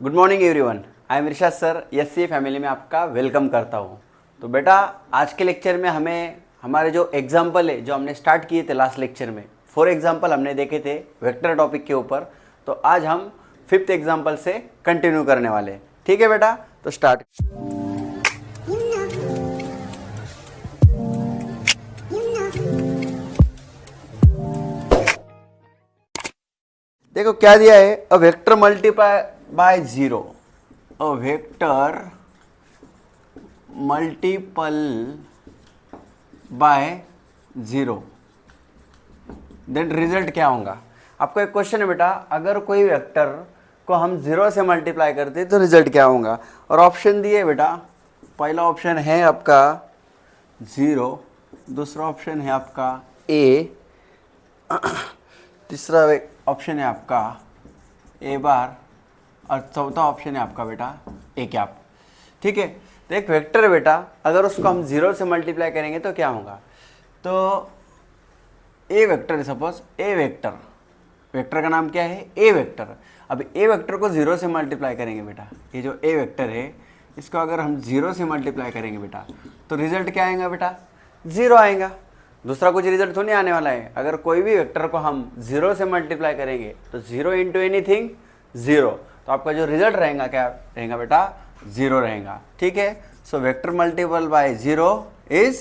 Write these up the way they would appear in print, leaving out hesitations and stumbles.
Good morning everyone, I am Risha sir. SC family में आपका welcome करता हूँ। तो बेटा, आज के लेक्चर में हमें हमारे जो एग्जाम्पल है जो हमने स्टार्ट किए थे लास्ट लेक्चर में, 4 एग्जाम्पल हमने देखे थे वेक्टर टॉपिक के ऊपर। तो आज हम 5th एग्जाम्पल से कंटिन्यू करने वाले हैं। ठीक है बेटा, तो स्टार्ट। देखो क्या दिया है, a vector multiply by 0, a vector multiple by 0, then result क्या होगा। आपको एक क्वेश्चन है बेटा, अगर कोई वेक्टर को हम 0 से मल्टीप्लाई करते हैं तो रिजल्ट क्या होगा। और ऑप्शन दिए बेटा, पहला ऑप्शन है आपका 0, दूसरा ऑप्शन है आपका ए, तीसरा ऑप्शन है आपका ए बार, और चौथा ऑप्शन है आपका बेटा ए कैप। ठीक है, तो एक वेक्टर है बेटा, अगर उसको हम 0 से मल्टीप्लाई करेंगे तो क्या होगा। तो ए वेक्टर है, सपोज ए वेक्टर, वेक्टर का नाम क्या है, ए वेक्टर। अब ए वेक्टर को 0 से मल्टीप्लाई करेंगे बेटा, ये जो ए वेक्टर है इसको अगर हम 0 से मल्टीप्लाई करेंगे बेटा तो रिजल्ट क्या आएगा बेटा, 0 आएगा। दूसरा कुछ रिजल्ट तो नहीं आने वाला है। अगर कोई भी वेक्टर को हम 0 से मल्टीप्लाई करेंगे तो 0 इंटू एनीथिंग 0, तो आपका जो रिजल्ट रहेगा क्या रहेगा बेटा, 0 रहेगा। ठीक है, so vector multiple by 0 is,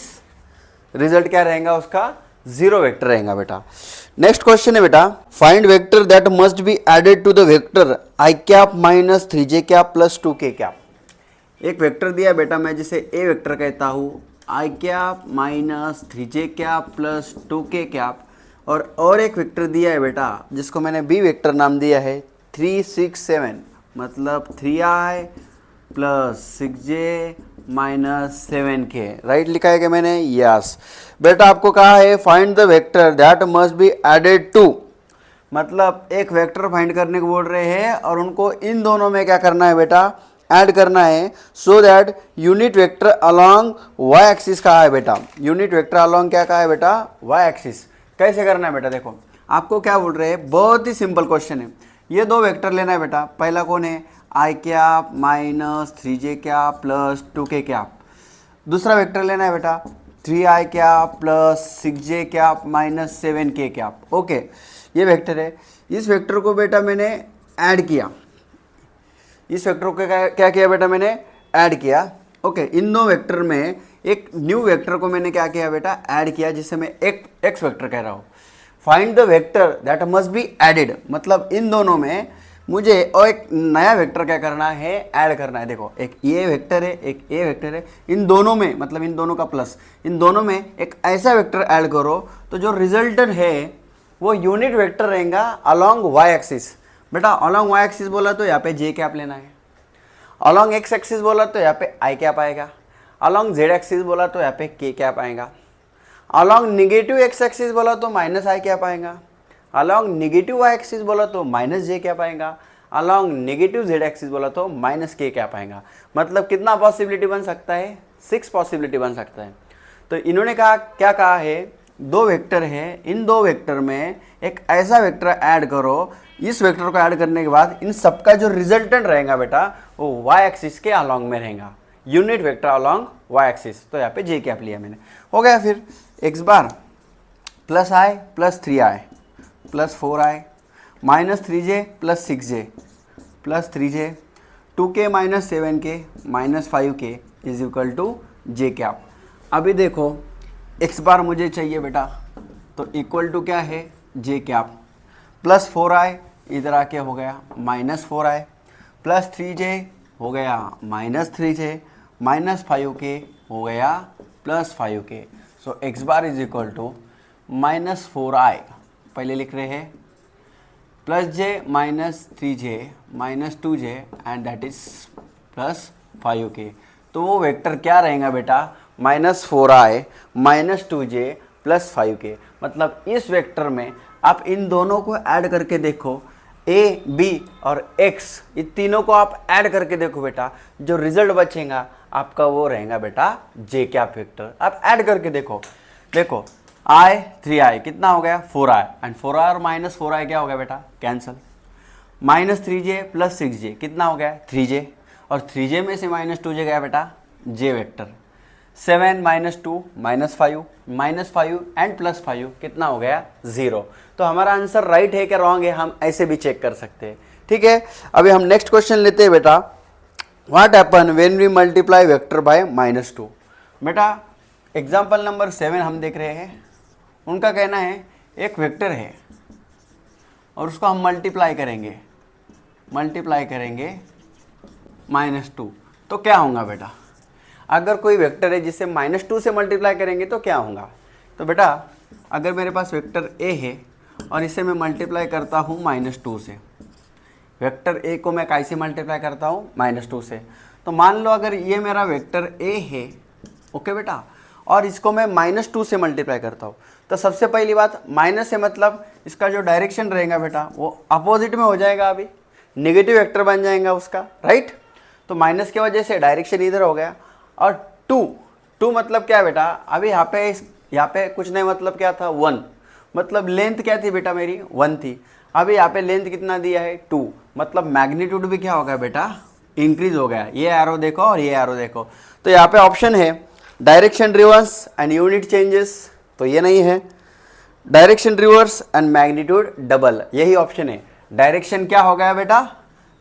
result क्या रहेगा उसका, 0 वेक्टर रहेगा बेटा। नेक्स्ट क्वेश्चन है बेटा, find vector that must be added to the vector I cap minus 3j cap plus 2k cap. एक वेक्टर दिया बेटा, मैं जिसे ए वेक्टर कहता हूँ, I cap minus 3j cap plus 2k cap, और एक वेक्टर दिया है बेटा जिसको मैंने बी वेक्टर नाम दिया है 3 6 7, मतलब 3i plus 6j minus 7k। Right लिखा है कि मैंने, यस बेटा। आपको कहा है find the vector that must be added to, मतलब एक वेक्टर फाइंड करने को बोल रहे हैं और उनको इन दोनों में क्या करना है बेटा, ऐड करना है, so that unit vector along Y axis कहा है बेटा। यूनिट वेक्टर अलोंग क्या कहा है बेटा, वाई एक्सिस। कैसे करना है बेटा, देखो आपको क्या बोल रहे हैं, बहुत ही सिंपल क्वेश्चन है। ये दो वेक्टर लेना है बेटा, पहला कौन है, I cap minus 3j cap plus 2k cap. दूसरा वेक्टर लेना है बेटा 3i cap plus 6j cap minus 7k cap. Okay, ये वेक्टर है। इस वेक्टर को बेटा मैंने ऐड किया, इस वेक्टर को क्या किया बेटा, मैंने ऐड किया। ओके, इन दो वेक्टर में एक न्यू वेक्टर को मैंने क्या किया बेटा, ऐड किया, जिससे मैं एक एक्स वेक्टर कह रहा हूँ। Find the vector that must be added, मतलब इन दोनों में मुझे और एक नया वेक्टर क्या करना है, ऐड करना है। देखो एक ये वेक्टर है, एक ए वेक्टर है, इन दोनों में, मतलब इन दोनों का प्लस, इन दोनों में एक ऐसा वेक्टर ऐड करो तो जो रिजल्टेंट है वो यूनिट वेक्टर रहेगा अलोंग वाई एक्सिस। बेटा अलोंग वाई एक्सिस बोला तो यहाँ पे जे कैप लेना है, अलोंग एक्स एक्सिस बोला तो यहाँ पे आई कैप आएगा, अलोंग जेड एक्सिस बोला तो यहाँ पे के कैप आएगा, अलोंग निगेटिव एक्स एक्सिस बोला तो माइनस आई कैप आएगा, अलोंग निगेटिव वाई एक्सिस बोला तो माइनस जे कैप आएगा, अलोंग निगेटिव जेड एक्सिस बोला तो माइनस के कैप आएगा। मतलब कितना पॉसिबिलिटी बन सकता है, 6 पॉसिबिलिटी बन सकता है। तो इन्होंने कहा, क्या कहा है, दो वेक्टर है, इन दो वेक्टर में एक ऐसा वेक्टर ऐड करो, इस वेक्टर को ऐड करने के बाद इन सबका जो रिजल्टेंट रहेगा बेटा वो वाई एक्सिस के अलोंग में रहेगा, unit vector along Y axis. तो यहाँ पे जे कैप लिया मैंने, हो गया। फिर X bar plus I plus 3i plus 4i minus 3j plus 6j plus 3j 2k minus 7k minus 5k is equal to J cap. अभी देखो एक्स बार मुझे चाहिए बेटा, तो इक्वल टू क्या है, जे कैप प्लस 4i, इधर आके हो गया माइनस 4i, प्लस 3j हो गया माइनस 3j, माइनस 5k हो गया plus 5k। So x bar is equal to minus 4i, पहले लिख रहे हैं, plus j minus 3j minus 2j and that is plus 5k। तो वो वेक्टर क्या रहेगा बेटा, minus 4i minus 2j plus 5k। मतलब इस वेक्टर में आप इन दोनों को ऐड करके देखो, ए बी और एक्स, ये तीनों को आप ऐड करके देखो बेटा, जो रिजल्ट बचेगा आपका वो रहेगा बेटा जे कैप वेक्टर। आप ऐड करके देखो, देखो आई 3i कितना हो गया 4i, एंड 4i और माइनस 4i क्या हो गया बेटा, कैंसल। -3j प्लस 6j कितना हो गया 3j, और 3j में से -2j गया बेटा j वेक्टर। 7 -2 -5 -5 एंड +5 कितना हो गया 0। तो हमारा आंसर राइट है क्या रॉन्ग है, हम ऐसे भी चेक कर सकते हैं। ठीक है, अभी हम नेक्स्ट क्वेश्चन लेते हैं बेटा। What happen when we multiply vector by -2। बेटा एग्जाम्पल नंबर 7 हम देख रहे हैं, उनका कहना है एक वेक्टर है और उसको हम मल्टीप्लाई करेंगे -2, तो क्या होगा बेटा। अगर कोई वेक्टर है जिसे -2 से मल्टीप्लाई करेंगे तो क्या होगा। तो बेटा अगर मेरे पास वेक्टर ए है और इसे मैं मल्टीप्लाई करता हूँ -2 से, वेक्टर ए को मैं कैसे मल्टीप्लाई करता हूँ -2 से। तो मान लो अगर ये मेरा वेक्टर ए है, ओके बेटा, और इसको मैं -2 से मल्टीप्लाई करता हूँ, तो सबसे पहली बात माइनस है मतलब इसका जो डायरेक्शन रहेगा बेटा वो अपोजिट में हो जाएगा, अभी नेगेटिव वेक्टर बन जाएगा उसका, राइट। तो माइनस की वजह से डायरेक्शन इधर हो गया। और टू मतलब क्या बेटा, अभी यहाँ पे कुछ नहीं, मतलब क्या था 1, मतलब लेंथ क्या थी बेटा मेरी 1 थी। अभी यहाँ पे लेंथ कितना दिया है 2, मतलब मैग्नीट्यूड भी क्या हो गया बेटा इंक्रीज हो गया। ये एरो देखो और ये एरो देखो, तो यहाँ पे ऑप्शन है direction reverse and unit changes, तो ये नहीं है। Direction reverse and magnitude double, यही ऑप्शन है। डायरेक्शन क्या हो गया बेटा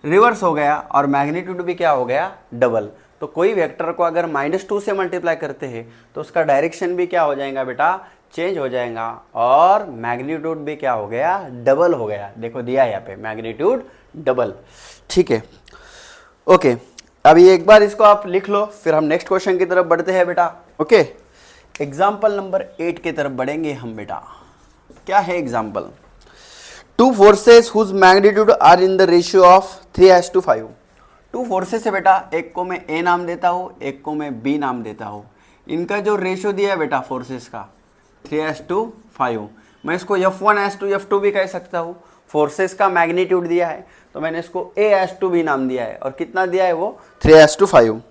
रिवर्स हो गया और मैग्नीट्यूड भी क्या हो गया डबल। तो कोई वेक्टर को अगर -2 से मल्टीप्लाई करते हैं तो उसका डायरेक्शन भी क्या हो जाएगा बेटा चेंज हो जाएगा, और मैग्नीट्यूड भी क्या हो गया डबल हो गया। देखो दिया है यहाँ पे मैग्नीट्यूड डबल। ठीक है, ओके, अभी एक बार इसको आप लिख लो, फिर हम नेक्स्ट क्वेश्चन की तरफ बढ़ते हैं बेटा। ओके, एग्जाम्पल नंबर 8 की तरफ बढ़ेंगे हम बेटा। क्या है example, 2 forces whose magnitude are in the ratio of 3:5। 2 forces है बेटा, एक को मैं ए नाम देता हूँ, एक को मैं बी नाम देता हूँ। इनका जो रेशियो दिया है बेटा फोर्सेस का 3:5, मैं इसको F1:2 F2 भी कह सकता हूँ। फोर्सेस का मैग्नीट्यूड दिया है तो मैंने इसको A:2B नाम दिया है, और कितना दिया है वो 3:5।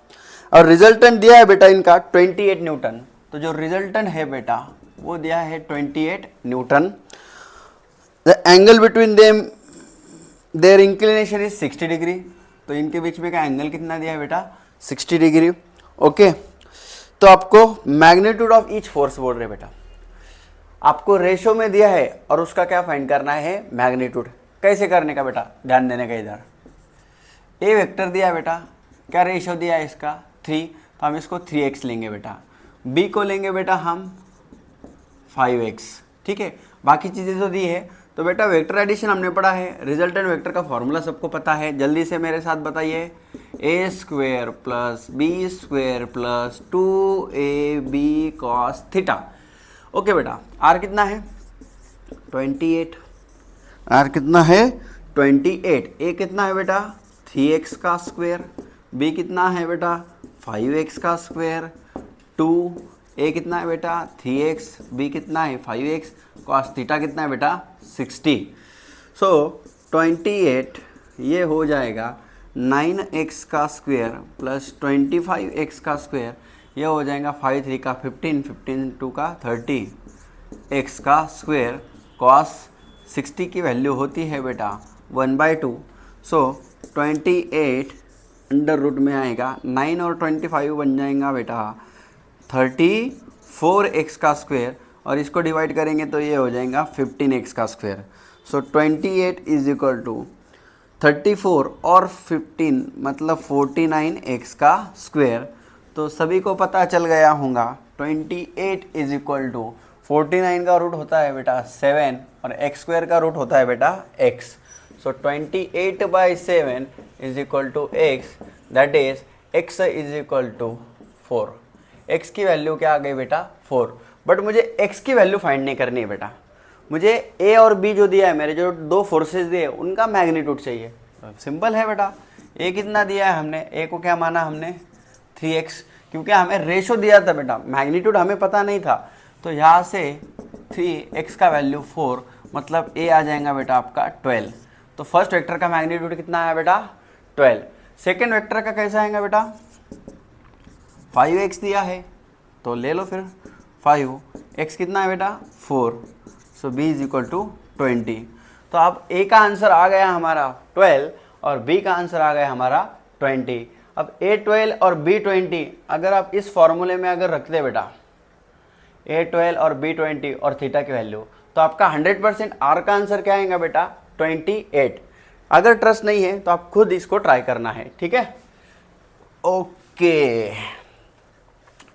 और रिजल्टेंट दिया है बेटा इनका 28 न्यूटन। तो जो रिजल्टेंट है बेटा वो दिया है 28 newton. The angle between them their inclination is 60 degree. तो इनके बीच में का एंगल कितना दिया है बेटा 60 डिग्री। ओके, तो आपको मैग्नीट्यूड ऑफ ईच फोर्स बोल रहे बेटा, आपको रेशो में दिया है और उसका क्या फाइंड करना है मैग्नीट्यूड। कैसे करने का बेटा, ध्यान देने का इधर। ए वेक्टर दिया है बेटा, क्या रेशो दिया है इसका 3, तो हम इसको 3x लेंगे बेटा। बी को लेंगे बेटा हम 5x। ठीक है, बाकी चीज़ें तो दी है। तो बेटा वेक्टर एडिशन हमने पढ़ा है, रिजल्टेंट वेक्टर का फॉर्मूला सबको पता है, जल्दी से मेरे साथ बताइए। a² + b² + 2ab cos theta. Okay बेटा, आर कितना है 28, आर कितना है 28, ए कितना है बेटा 3x², बी कितना है बेटा 5x², 2 ए कितना है बेटा 3x, बी कितना है 5x, cos थीटा कितना है बेटा 60। सो 28 ये हो जाएगा 9x² + 25x², ये हो जाएगा 5 3 का 15, 15 2 का 30 x² cos 60 की वैल्यू होती है बेटा 1/2। सो 28 अंडर रूट में आएगा, 9 और 25 बन जाएगा बेटा 34x², और इसको डिवाइड करेंगे तो ये हो जाएगा 15x²। सो 28 = 34 और 15 मतलब 49x²। तो सभी को पता चल गया होगा 28 = 49 का रूट होता है बेटा 7 और x² का रूट होता है बेटा x। So 28/7 = x, that is x = 4। x की वैल्यू क्या आ गई बेटा 4। बट मुझे x की वैल्यू फाइंड नहीं करनी है बेटा, मुझे a और b जो दिया है, मेरे जो 2 फोर्सेस दिए उनका मैग्नीट्यूड चाहिए। सिंपल है बेटा, a कितना दिया है हमने, a को क्या माना हमने 3x, क्योंकि हमें रेशो दिया था बेटा, मैग्नीट्यूड हमें पता नहीं था। तो यहाँ से 3x का वैल्यू 4, मतलब a आ जाएगा बेटा आपका 12। तो फर्स्ट वेक्टर का मैग्नीट्यूड कितना आया बेटा 12। सेकेंड वेक्टर का कैसा आएगा बेटा 5x दिया है तो ले लो फिर 5, x कितना है बेटा 4। सो b = 20। तो अब ए का आंसर आ गया हमारा 12 और बी का आंसर आ गया हमारा 20। अब A12 और B20 अगर आप इस फॉर्मूले में अगर रखते बेटा A12 और B20 और थीटा की वैल्यू, तो आपका 100% आर का आंसर क्या आएगा बेटा 28। अगर ट्रस्ट नहीं है तो आप खुद इसको ट्राई करना है, ठीक है। ओके,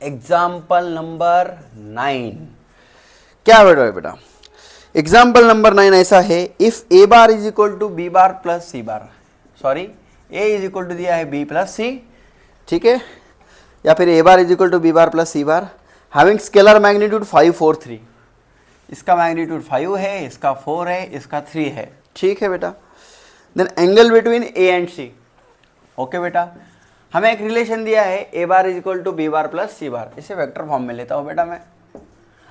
एग्जाम्पल नंबर 9 क्या बेटा एग्जाम्पल नंबर 9 ऐसा है, if A bar is equal to B bar plus C bar, sorry A is equal to दिया है बी प्लस सी, ठीक है, या फिर A bar is equal to B bar plus C bar, having scalar magnitude 5 4 3, इसका magnitude 5 है, इसका 4 है, इसका 3 है, ठीक है बेटा। Then angle between A and C, okay बेटा। हमें एक रिलेशन दिया है A bar is equal to B bar plus C bar, इसे वेक्टर फॉर्म में लेता हूँ बेटा मैं।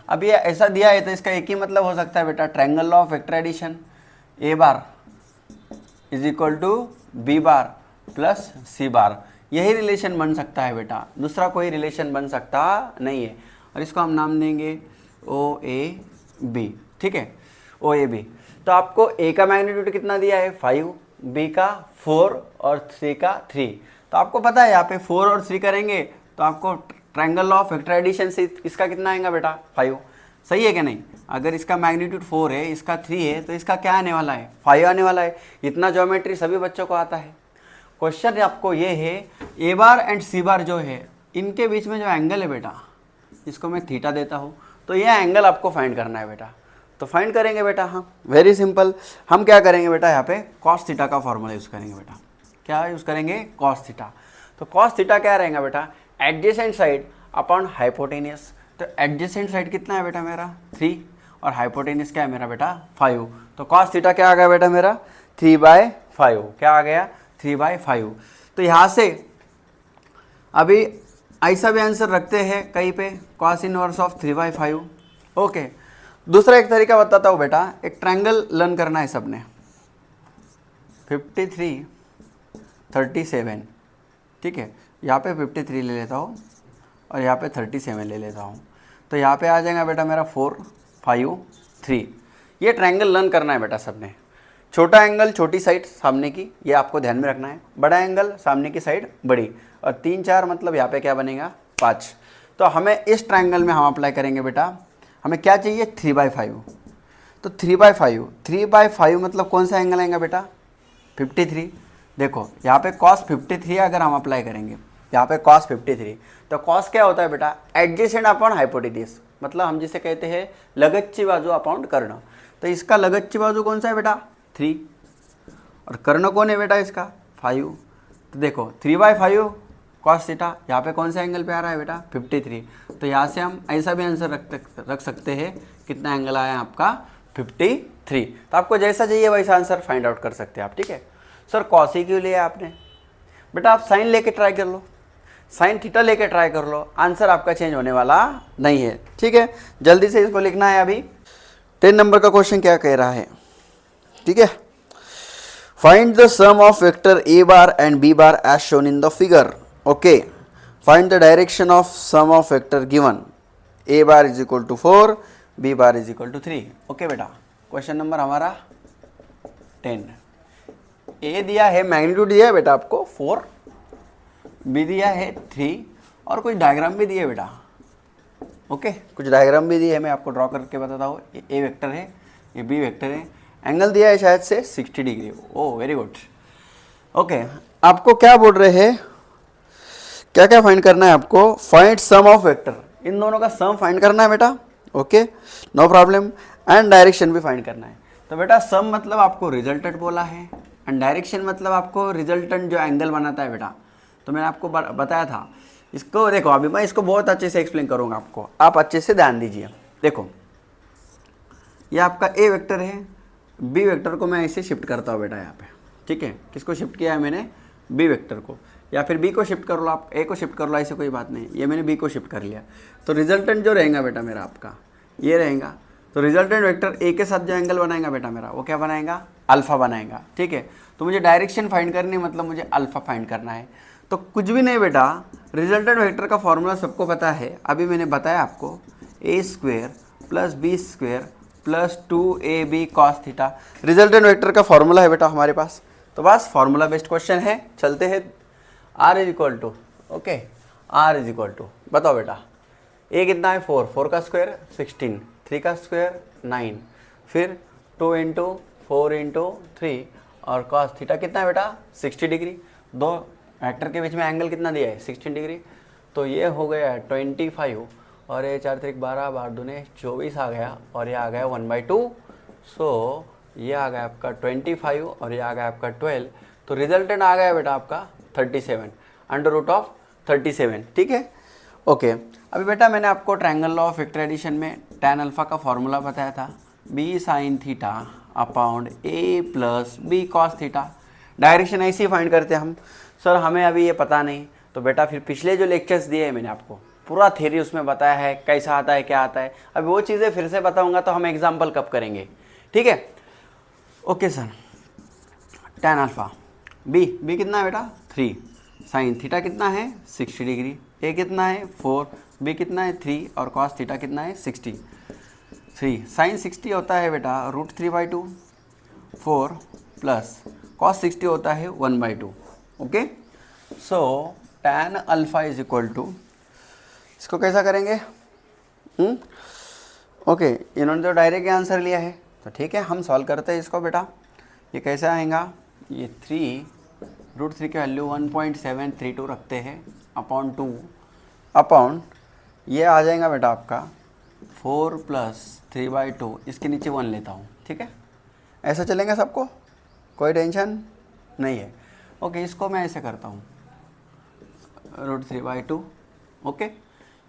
अब ये ऐसा दिया है तो इसका एक ही मतलब हो सकता है बेटा, triangle law of vector addition, A bar is equal to B bar plus C bar, यही रिलेशन बन सकता है बेटा, दूसरा कोई रिलेशन बन सकता नहीं है। और इसको हम नाम देंगे ओ ए बी, ठीक है, ओ ए बी। तो आपको ए का मैग्नीट्यूड कितना दिया है 5, बी का 4 और सी का 3। तो आपको पता है यहाँ पे 4 और 3 करेंगे तो आपको triangle law of vector addition से इसका कितना आएगा बेटा 5, सही है कि नहीं। अगर इसका मैग्नीट्यूड 4 है, इसका 3 है, तो इसका क्या आने वाला है 5 आने वाला है। इतना ज्योमेट्री सभी बच्चों को आता है। क्वेश्चन आपको ये है, ए बार एंड सी बार जो है इनके बीच में जो एंगल है बेटा, इसको मैं थीटा देता हूँ, तो यह एंगल आपको फाइंड करना है बेटा। तो फाइंड करेंगे बेटा, हाँ वेरी सिंपल, हम क्या करेंगे बेटा यहाँ पे कॉस थीटा का फॉर्मूला यूज़ करेंगे बेटा। क्या यूज़ करेंगे कॉस थीटा। तो कॉस थीटा क्या रहेगा बेटा, एडजेसेंट साइड अपॉन हाइपोटेनियस। तो एडजेसेंट साइड कितना है बेटा मेरा 3 और हाइपोटेनियस क्या है मेरा बेटा 5। तो कॉस थीटा क्या आ गया बेटा मेरा 3/5, क्या आ गया 3/5। तो यहाँ से अभी ऐसा भी आंसर रखते हैं कहीं पे, कॉस इनवर्स ऑफ 3/5। ओके, दूसरा एक तरीका बताता हूँ बेटा, एक ट्रायंगल लर्न करना है सबने, 53 37, ठीक है, यहाँ पे 53 ले लेता हूँ और यहाँ पे 37 ले लेता हूँ। तो यहाँ पे आ जाएगा बेटा मेरा 4 5 3। ये ट्रायंगल लर्न करना है बेटा सबने। छोटा एंगल छोटी साइड सामने की, ये आपको ध्यान में रखना है, बड़ा एंगल सामने की साइड बड़ी, और 3 4 मतलब यहाँ पे क्या बनेगा 5। तो हमें इस ट्रायंगल में हम अप्लाई करेंगे बेटा, हमें क्या चाहिए 3/5। तो 3/5 मतलब कौन सा एंगल आएगा बेटा 53। देखो यहाँ पे cos 53 अगर हम अप्लाई करेंगे, यहाँ पे cos 53, तो cos क्या होता है बेटा एडजेसेंट अपॉन हाइपोटेनियस, मतलब हम जिसे कहते हैं लगच्ची बाजू अपॉन कर्ण। तो इसका लगच्ची बाजू कौन सा है बेटा 3 और कर्ण कौन है बेटा इसका 5। तो देखो 3/5 cos थीटा, यहाँ पे कौन सा एंगल पे आ रहा है बेटा 53। तो यहाँ से हम ऐसा भी आंसर रख सकते हैं, कितना एंगल आया आपका 53। तो आपको जैसा चाहिए वैसा आंसर फाइंड आउट कर सकते हैं आप, ठीक है। सर कॉस ही क्यों लिया आपने, बेटा आप साइन लेके ट्राई कर लो, साइन थीटा लेके ट्राई कर लो, आंसर आपका चेंज होने वाला नहीं है, ठीक है। जल्दी से इसको लिखना है। अभी 10 नंबर का क्वेश्चन क्या कह रहा है, ठीक है। Find the sum of vector a bar and b bar as shown in the figure. Okay, find the direction of sum of vector given, a bar is equal to 4 b bar is equal to 3। Okay बेटा, question number हमारा 10। ए दिया है, magnitude दिया है बेटा आपको 4, B दिया है 3 और कुछ डायग्राम भी दिए बेटा। ओके, कुछ डायग्राम भी दिए है, मैं आपको ड्रॉ करके बताता हूँ। ए वेक्टर है, ये बी वेक्टर है, एंगल दिया है शायद से 60 degree. Oh very good. Okay, आपको क्या बोल रहे हैं, क्या क्या फाइंड करना है आपको, फाइंड सम ऑफ वेक्टर, इन दोनों का सम फाइंड करना है बेटा। Okay, no problem, and direction भी फाइंड करना है। तो बेटा सम मतलब आपको रिजल्टेंट बोला है, एंड डायरेक्शन मतलब आपको रिजल्टेंट जो एंगल बनाता है बेटा। तो मैंने आपको बताया था, इसको देखो अभी मैं इसको बहुत अच्छे से एक्सप्लेन करूँगा आपको, आप अच्छे से ध्यान दीजिए। देखो ये आपका ए वेक्टर है, बी वेक्टर को मैं ऐसे शिफ्ट करता हूँ बेटा यहाँ पे, ठीक है। किसको शिफ्ट किया है मैंने, बी वेक्टर को, या फिर बी को शिफ्ट कर लो, आप ए को शिफ्ट कर लो, ऐसे कोई बात नहीं, ये मैंने बी को शिफ्ट कर लिया। तो रिजल्टेंट जो रहेगा बेटा मेरा आपका ये रहेगा। तो रिजल्टेंट वेक्टर ए के साथ जो एंगल बनाएगा बेटा मेरा, वो क्या बनाएगा अल्फा बनाएगा, ठीक है। तो मुझे डायरेक्शन फाइंड करनी है, मतलब मुझे अल्फा फाइंड करना है। तो कुछ भी नहीं बेटा, रिजल्टेंट वेक्टर का फॉर्मूला सबको पता है, अभी मैंने बताया आपको, a² + b² plus 2ab cos theta. Resultant vector का फॉर्मूला है बेटा हमारे पास, तो बस फॉर्मूला बेस्ड क्वेश्चन है। चलते हैं। r is equal to, okay, r is equal to, बताओ बेटा a कितना है 4, 4 का स्क्वायर 16, 3 का स्क्वायर 9, फिर 2 इंटू 4 इंटू 3 और cos थीटा कितना है बेटा 60 डिग्री। दो वेक्टर के बीच में एंगल कितना दिया है 16 डिग्री, तो ये हो गया 25 और ये 4 3 12 12 दूने 24 आ गया और ये आ गया 1/2। सो ये आ गया आपका 25 और ये आ गया आपका 12, तो रिजल्टेंट आ गया बेटा आपका 37, अंडर रूट ऑफ 37। ठीक है, ओके। अभी बेटा मैंने आपको triangle law of vector addition में tan अल्फा का फॉर्मूला बताया था, b sin theta upon a plus b cos theta. Direction ऐसे ही फाइंड करते हैं हम। सर हमें अभी ये पता नहीं, तो बेटा फिर पिछले जो लेक्चर्स दिए हैं मैंने आपको पूरा थ्योरी उसमें बताया है, कैसा आता है क्या आता है। अभी वो चीज़ें फिर से बताऊंगा तो हम एग्जाम्पल कब करेंगे, ठीक है। Okay sir, tan alpha b कितना है बेटा 3, साइन थीटा कितना है 60 डिग्री, a कितना है 4, b कितना है 3 और cos थीटा कितना है 60। 3 साइन 60 होता है बेटा √3/2, 4 प्लस cos 60 होता है 1/2। Okay, so tan alpha is equal to, इसको कैसा करेंगे, ओके, इन्होंने तो डायरेक्ट आंसर लिया है तो ठीक है, हम सॉल्व करते हैं इसको बेटा। ये कैसे आएगा, ये 3√3 की वैल्यू 1.732 रखते हैं अपॉन 2 अपॉन ये आ जाएगा बेटा आपका 4 प्लस 3/2, इसके नीचे 1 लेता हूँ, ठीक है। ऐसा चलेंगे सबको, कोई टेंशन नहीं है। ओके, इसको मैं ऐसे करता हूँ √3/2, ओके,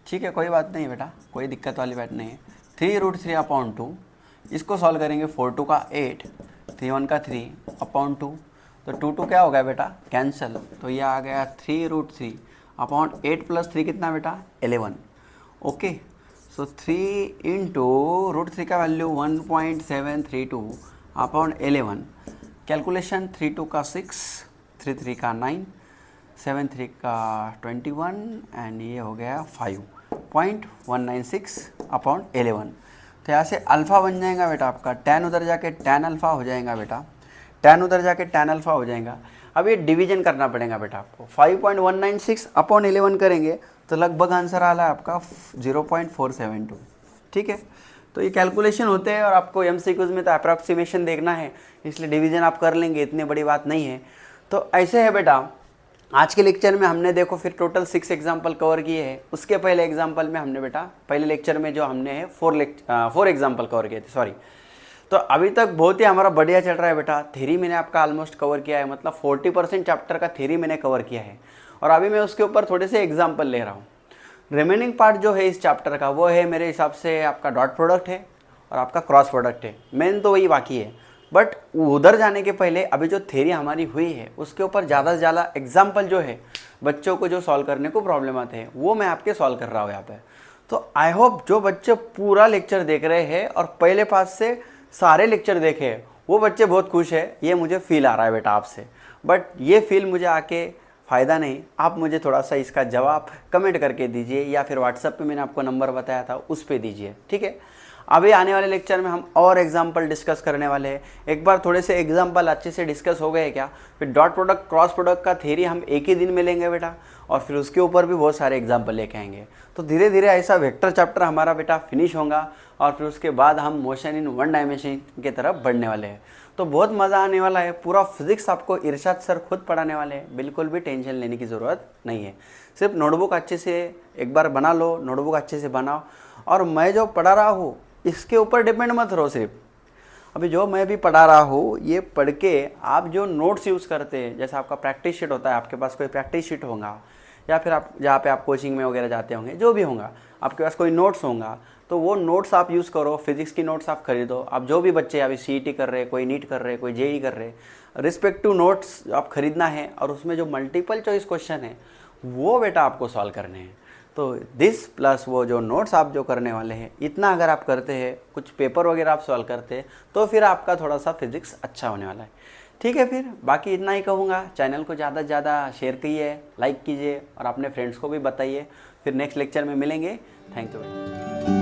ठीक है, कोई बात नहीं बेटा, कोई दिक्कत वाली बात नहीं है। 3√3 अपॉन 2, इसको सॉल्व करेंगे, 4 2 का 8, 3 1 का 3 अपॉन 2, तो 2 2 क्या हो गया बेटा कैंसिल, तो ये आ गया 3√3 अपॉन 8 प्लस 3 कितना बेटा 11। ओके, सो 3 इंटू √3 का वैल्यू 1.732 अपॉन 11, कैलकुलेशन 3 2 का 6, 3 3 का 9, 7 3 का 21 एंड ये हो गया 5.196 अपॉन 11। तो यहाँ से अल्फ़ा बन जाएगा बेटा आपका, tan उधर जाके tan अल्फ़ा हो जाएगा बेटा, tan उधर जाके tan अल्फ़ा हो जाएगा। अब ये डिवीजन करना पड़ेगा बेटा आपको, 5.196 अपॉन 11 करेंगे तो लगभग आंसर आ रहा है आपका 0.472, ठीक है। तो ये कैलकुलेशन होते हैं और आपको एमसीक्यूज़ में तो अप्रॉक्सीमेशन देखना है, इसलिए डिवीजन आप कर लेंगे, इतनी बड़ी बात नहीं है। तो ऐसे है बेटा, आज के लेक्चर में हमने देखो फिर टोटल 6 एग्जाम्पल कवर किए हैं। उसके पहले एग्जाम्पल में हमने बेटा पहले लेक्चर में जो हमने है 4 एग्जाम्पल कवर किए थे, सॉरी। तो अभी तक बहुत ही हमारा बढ़िया चल रहा है बेटा। थ्योरी मैंने आपका ऑलमोस्ट कवर किया है, मतलब 40% चैप्टर का थ्योरी मैंने कवर किया है और अभी मैं उसके ऊपर थोड़े से एग्जाम्पल ले रहा हूँ। रिमेनिंग पार्ट जो है इस चैप्टर का वो है मेरे हिसाब से आपका डॉट प्रोडक्ट है और आपका क्रॉस प्रोडक्ट है, मेन तो वही बाकी है। बट उधर जाने के पहले अभी जो थ्योरी हमारी हुई है उसके ऊपर ज़्यादा से ज़्यादा एग्जाम्पल जो है बच्चों को जो सॉल्व करने को प्रॉब्लम आते हैं वो मैं आपके सॉल्व कर रहा हूँ यहाँ पे। तो आई होप जो बच्चे पूरा लेक्चर देख रहे हैं और पहले पास से सारे लेक्चर देखे हैं वो बच्चे बहुत खुश है, ये मुझे फील आ रहा है बेटा आपसे। बट ये फील मुझे आके फ़ायदा नहीं, आप मुझे थोड़ा सा इसका जवाब कमेंट करके दीजिए या फिर व्हाट्सएप पे मैंने आपको नंबर बताया था उस पर दीजिए, ठीक है। अभी आने वाले लेक्चर में हम और एग्जाम्पल डिस्कस करने वाले हैं। एक बार थोड़े से एग्जाम्पल अच्छे से डिस्कस हो गए क्या, फिर डॉट प्रोडक्ट क्रॉस प्रोडक्ट का थ्योरी हम एक ही दिन में लेंगे बेटा और फिर उसके ऊपर भी बहुत सारे एग्जाम्पल लेके आएंगे। तो धीरे धीरे ऐसा वेक्टर चैप्टर हमारा बेटा फिनिश होगा और फिर उसके बाद हम मोशन इन 1 डायमेंशन की तरफ बढ़ने वाले हैं। तो बहुत मज़ा आने वाला है। पूरा फिजिक्स आपको इरशाद सर खुद पढ़ाने वाले हैं, बिल्कुल भी टेंशन लेने की ज़रूरत नहीं है। सिर्फ नोटबुक अच्छे से एक बार बना लो, नोटबुक अच्छे से बनाओ और मैं जो पढ़ा रहा हूँ इसके ऊपर डिपेंड मत रहो। सिर्फ अभी जो मैं भी पढ़ा रहा हूँ ये पढ़ के आप जो नोट्स यूज़ करते हैं, जैसे आपका प्रैक्टिस शीट होता है, आपके पास कोई प्रैक्टिस शीट होगा या फिर आप जहाँ पे आप कोचिंग में वगैरह जाते होंगे, जो भी होगा आपके पास कोई नोट्स होगा तो वो नोट्स आप यूज़ करो। फिजिक्स की नोट्स आप खरीदो। आप जो भी बच्चे अभी सीईटी कर रहे हैं, कोई नीट कर रहे हैं, कोई जेई कर रहे हैं, रिस्पेक्टिव नोट्स आप खरीदना है और उसमें जो मल्टीपल चॉइस क्वेश्चन है वो बेटा आपको सॉल्व करने हैं। तो दिस प्लस वो जो नोट्स आप जो करने वाले हैं, इतना अगर आप करते हैं, कुछ पेपर वगैरह आप सॉल्व करते हैं तो फिर आपका थोड़ा सा फिजिक्स अच्छा होने वाला है, ठीक है। फिर बाकी इतना ही कहूँगा, चैनल को ज़्यादा से ज़्यादा शेयर कीजिए, लाइक कीजिए और अपने फ्रेंड्स को भी बताइए। फिर नेक्स्ट लेक्चर में मिलेंगे। Thank you.